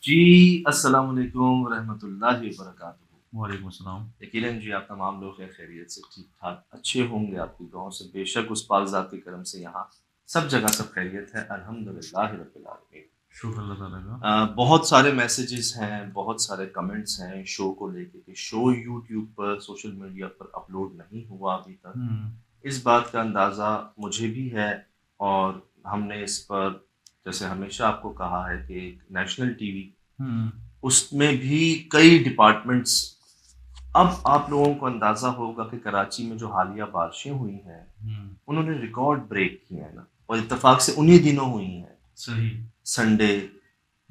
जी, अस्सलाम वालेकुम रहमतुल्लाहि व बरकातुहू। वालेकुम अस्सलाम। यकीनन जी आप तमाम लोग खैरियत से ठीक-ठाक अच्छे होंगे आपकी दुआओं से बेशक उस पाक ज़ात के करम से यहाँ सब जगह सब खैरियत है अल्हम्दुलिल्लाहि रब्बिल आलमीन। शुक्र अल्लाह ताला का। बहुत सारे मैसेजेस हैं, बहुत सारे कमेंट्स हैं शो को लेके कि शो यूट्यूब पर, सोशल मीडिया पर अपलोड नहीं हुआ अभी तक। हुँ, इस बात का अंदाज़ा मुझे भी है और हमने इस पर जैसे हमेशा आपको कहा है कि एक नेशनल टीवी हुँ, उसमें भी कई डिपार्टमेंट्स अब आप लोगों को अंदाज़ा होगा कि कराची में जो हालिया बारिशें हुई हैं, हुँ, उन्होंने रिकॉर्ड ब्रेक किए हैं ना और इत्तेफ़ाक से उन्हीं दिनों हुई हैं। सही। संडे,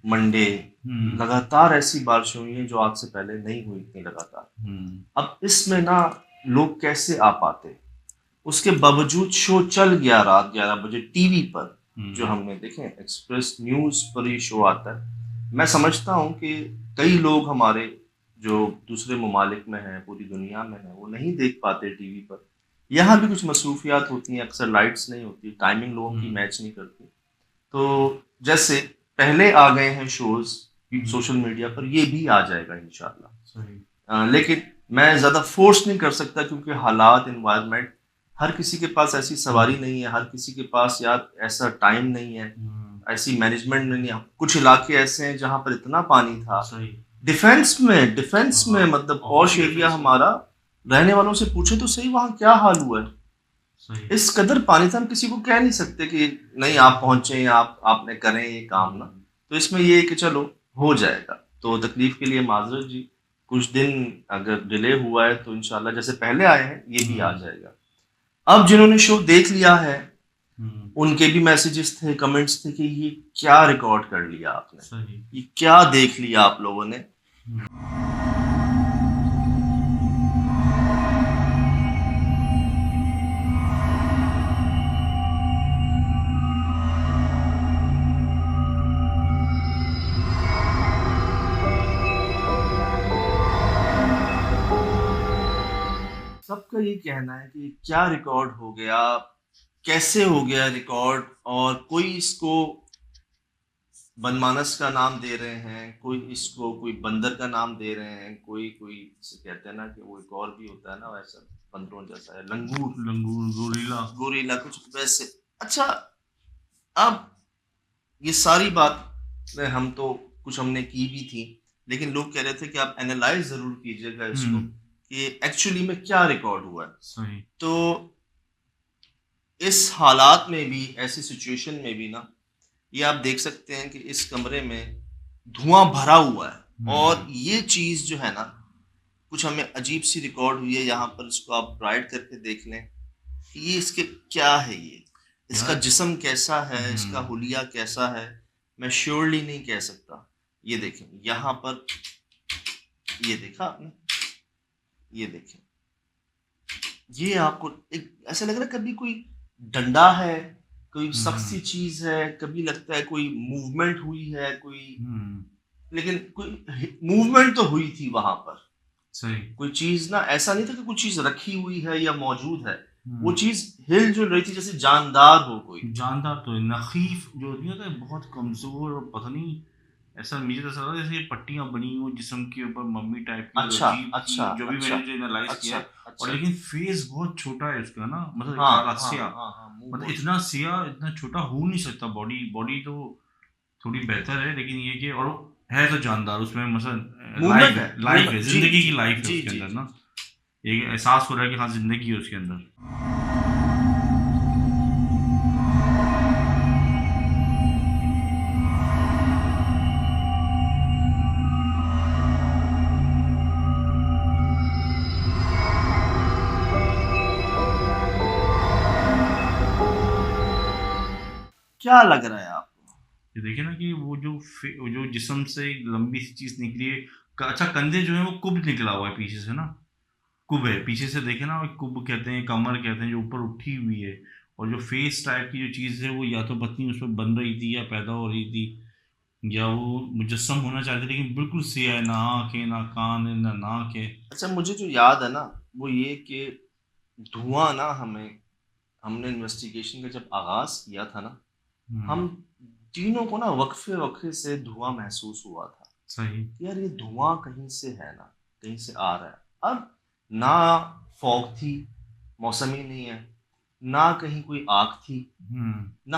मंडे हुँ, लगातार ऐसी बारिशें हुई हैं जो आज से पहले नहीं हुई थी लगातार। हुँ, अब इसमें ना लोग कैसे आ पाते? उसके बावजूद शो चल गया रात 11 बजे टीवी पर, जो हुँ, हमने देखें एक्सप्रेस न्यूज़ पर ये शो आता है। मैं समझता हूँ कि कई लोग हमारे जो दूसरे ममालिक में हैं, पूरी दुनिया में हैं, वो नहीं देख पाते टीवी पर। यहाँ भी कुछ मसरूफियात होती हैं, अक्सर लाइट्स नहीं होती, टाइमिंग लोगों की हुँ, मैच नहीं करती। तो जैसे पहले आ गए हैं शोज़ हुँ, सोशल मीडिया पर, ये भी आ जाएगा इंशाल्लाह। सही। लेकिन मैं ज़्यादा फोर्स नहीं कर सकता क्योंकि हालात एनवायरनमेंट हर किसी के पास ऐसी सवारी हुँ, नहीं है, हर किसी के पास यार ऐसा टाइम नहीं है, हुँ, ऐसी मैनेजमेंट नहीं है। कुछ इलाके ऐसे हैं जहाँ पर इतना पानी था। सही। डिफेंस में हाँ, मतलब पॉश ऑक्सीजन एरिया डिफेंस में। हमारा, रहने वालों से पूछे तो सही वहाँ क्या हाल हुआ है। सही। इस कदर पानी था, हम किसी को कह नहीं सकते कि नहीं आप पहुंचे, आप आपने करें ये काम ना। हुँ, तो इसमें ये है कि चलो हो जाएगा, तो तकलीफ के लिए माजरत जी। कुछ दिन अगर डिले हुआ है तो इंशाल्लाह जैसे पहले आए हैं ये भी आ हुँ, जाएगा। अब जिन्होंने शो देख लिया है हुँ, उनके भी मैसेजेस थे, कमेंट्स थे कि ये क्या रिकॉर्ड कर लिया आपने, सही। ये क्या देख लिया आप लोगों ने। हुँ, सबका ये कहना है कि क्या रिकॉर्ड हो गया, कैसे हो गया रिकॉर्ड, और कोई इसको बनमानस का नाम दे रहे हैं, कोई इसको कोई बंदर का नाम दे रहे हैं, कोई कोई जिसे कहते हैं ना कि वो एक और भी होता है ना वैसा बंदरों जैसा है, लंगूर, लंगूर, गोरिल्ला। गोरिल्ला कुछ वैसे। अच्छा, अब ये सारी बात हम तो कुछ हमने की भी थी, लेकिन लोग कह रहे थे कि आप एनालाइज जरूर कीजिएगा इसको हुँ, कि एक्चुअली में क्या रिकॉर्ड हुआ है। सही। तो इस हालात में भी, ऐसी सिचुएशन में भी ना, ये आप देख सकते हैं कि इस कमरे में धुआं भरा हुआ है और हुँ, ये चीज़ जो है ना, कुछ हमें अजीब सी रिकॉर्ड हुई है यहाँ पर, इसको आप ब्राइट करके देख लें। ये इसके क्या है ये? इसका यार। जिस्म कैसा है? इसका हुँ, हुलिया कैसा है? मैं श्योरली नहीं कह सकता। ये देखें, यहाँ पर ये देखा आपने? ये देखें। ये आपको एक ऐसा लग रहा है कभी कोई डंडा है, कोई हुँ, सख्त सी हुँ, चीज़ है, कभी लगता है कोई मूवमेंट हुई है, कोई, हुँ, लेकिन कोई मूवमेंट तो हुई थी वहाँ पर। सही। कोई चीज़ ना, ऐसा नहीं था कि कुछ चीज़ रखी हुई है या मौजूद है। वो हुँ। चीज़ हिल-जुल रही थी जैसे जानदार हो कोई। जानदार तो है, नखीफ़ जो नहीं होता है, बहुत कमज़ोर और पता नहीं, ऐसा मुझे तो ऐसा लगा जैसे ये पट्टियाँ बनी हो जिस्म के ऊपर, मम्मी टाइप की और अच्छा, अजीब-सी, अच्छा, जो भी अच्छा, मैंने जो एनालाइज़ किया अच्छा, है। और अच्छा। लेकिन फ़ेस बहुत छोटा है उसका ना, मतलब हाँ, हाँ, काला-स्या, हाँ, हाँ, मुँह मतलब बहुत इतना छोटा। स्या, इतना छोटा हो नहीं सकता। बॉडी बॉडी तो थोड़ी बेहतर है, लेकिन ये कि और है तो जानदार, उसमें मसलन मूवमेंट लाइफ़ है, है, लाइफ़ है, मूवमेंट। जी, ज़िंदगी जी, की लाइफ़ है जी, उसके जी, अंदर जी, ना। जी। एक एहसास हो रहा है कि हाँ, ज़िंदगी है उसके अंदर। क्या लग रहा है आपको? ये देखिए ना कि वो जो जिस्म से एक लंबी सी चीज़ निकली है। अच्छा, कंधे जो है वो कुब निकला हुआ है पीछे से ना, कुब है पीछे से, देखे ना, कुब कहते हैं, कमर कहते हैं, जो ऊपर उठी हुई है। और जो फेस टाइप की जो चीज़ है वो या तो पत्नी उसमें बन रही थी या पैदा हो रही थी, या वो मुजस्सम होना चाहते थे, लेकिन बिल्कुल सिया है, ना आँख है, ना कान है, ना नाक है। अच्छा, मुझे जो याद है ना, वो ये कि धुआँ ना हमने इन्वेस्टिगेशन का जब आगाज़ किया था ना, हुँ, हम तीनों को ना वक़्फ़े-वक़्फ़े से धुआँ महसूस हुआ था। सही। कि यार ये धुआं कहीं से है ना, कहीं से आ रहा है। अब ना फॉग थी, मौसम ही नहीं है, ना कहीं कोई आग थी, हम्म। ना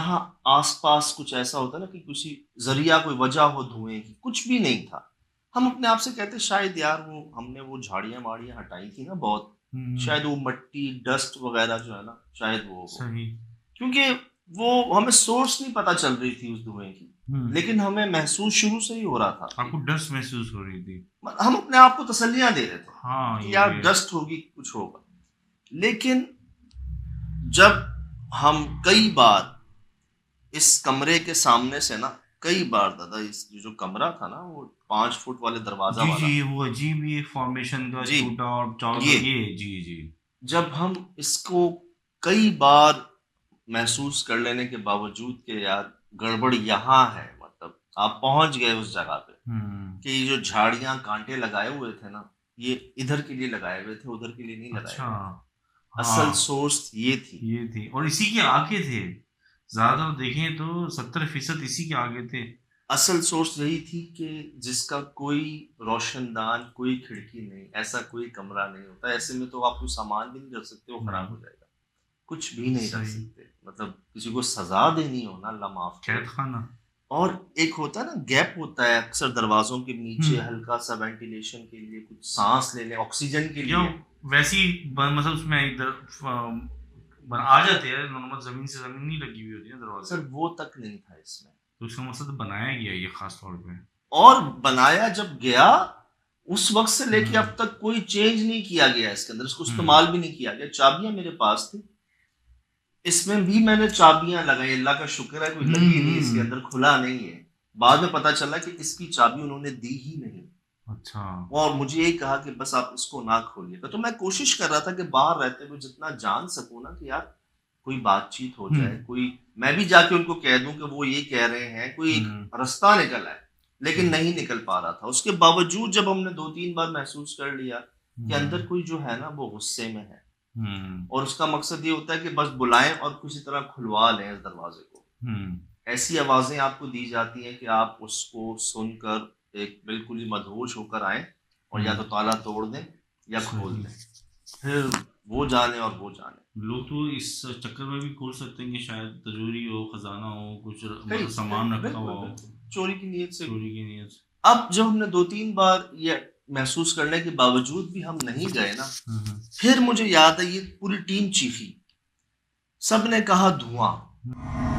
आस-पास कुछ ऐसा होता है ना कि किसी ज़रिया कोई वजह हो धुएँ की, कुछ भी नहीं था। हम अपने आप से कहते शायद यार वो हमने वो झाड़ियाँ-वाड़ियाँ हटाई थी ना बहुत, हम्म। शायद वो मिट्टी, डस्ट वगैरह जो है ना, शायद वो हो। सही। क्योंकि वो हमें सोर्स नहीं पता चल रही थी उस धुएँ की, हम्म। लेकिन हमें महसूस शुरू से ही हो रहा था कि आपको डस्ट महसूस हो रही थी। हम अपने आप को तसल्लियाँ दे रहे थे हाँ, कि ये यार भी है। डस्ट होगी, कुछ होगा। लेकिन जब हम कई बार इस कमरे के सामने से ना कई बार दादा इस ये जो कमरा था ना वो 5 फुट वाले दरवाज़ा जी, वाला, जी, वो अजीब ये फॉर्मेशन का जी, टूटा और चारों ये तरफ ये जी, जी। जब हम इसको कई बार महसूस कर लेने के बावजूद कि यार गड़बड़ यहाँ है, मतलब आप पहुँच गए उस जगह पे हुँ। कि ये जो झाड़ियाँ, काँटे लगाए हुए थे ना, ये इधर के लिए लगाए हुए थे, उधर के लिए नहीं लगाए अच्छा, हुए थे। असल हाँ, सोर्स ये थी। ये थी और इसी के आगे थे। ज़्यादातर देखें तो 70% इसी के आगे थे। असल सोर्स यही थी कि जिसका कोई रोशनदान, कोई खिड़की नहीं, ऐसा कोई कमरा नहीं होता। ऐसे में तो आप कोई सामान भी नहीं रख सकते, वो खराब नहीं, हो जाएगा। कुछ भी नहीं रख सही। सकते। मतलब किसी को सज़ा देनी हो ना, अल्लाह माफ़ करे। कैद खाना। और एक होता है ना गैप होता है अक्सर दरवाज़ों के हुँ। नीचे हल्का-सा वेंटिलेशन के लिए, कुछ साँस लेने, ऑक्सीजन के या लिए। वैसी मतलब उसमें इधर आ जाते हैं नॉर्मल ज़मीन से ज़मीन नहीं लगी हुई होती है दरवाजे। सर वो तक नहीं था इसमें। तो इसका मकसद बनाया गया है ये ख़ास तौर पे। और बनाया जब गया, उस वक़्त से लेके हुँ, अब तक कोई चेंज नहीं किया गया इसके अंदर, इसको हुँ, इस्तेमाल भी नहीं किया गया। चाबियाँ मेरे पास थी, इसमें भी मैंने चाबियाँ लगाई, अल्लाह का शुक्र है कोई हुँ, लगी नहीं इसके हुँ। अंदर, खुला नहीं है। बाद में पता चला कि इसकी चाबी उन्होंने दी ही नहीं अच्छा। और मुझे यही कहा कि बस आप इसको ना खोलिएगा। तो मैं कोशिश कर रहा था कि बाहर रहते हुए जितना जान सकूँ ना कि यार कोई बातचीत हो हुँ, जाए, कोई मैं भी जाके उनको कह दूँ कि वो ये कह रहे हैं, कोई एक हुँ, रास्ता निकल आए, लेकिन सही। नहीं निकल पा रहा था। उसके बावजूद जब हमने 2-3 बार महसूस कर लिया कि अंदर हुँ, कोई जो है ना वो गुस्से में है हुँ, और उसका मकसद ये होता है कि बस बुलाएँ और किसी तरह खुलवा लें इस दरवाज़े को। हुँ, ऐसी आवाज़ें आपको दी जाती हैं कि आप उसको सुनकर एक बिल्कुल ही मदहोश होकर आएँ और या हुँ, तो ताला तोड़ दें या खोल सही। दें। फिर वो जाने और वो जाने। लोग तो इस चक्कर में भी खोल सकते हैं कि शायद तिजोरी हो, खजाना हो, कुछ कई मतलब कई सामान रखा बिल्कुल, हुआ हो, बिल्कुल, चोरी की नीयत से भी। चोरी की नीयत से। अब जब हमने 2-3 बार ये महसूस करने के बावजूद भी हम नहीं गए ना, हुँ, हुँ, फिर मुझे याद है ये पूरी टीम चीखी। सबने कहा धुआँ। हुँ।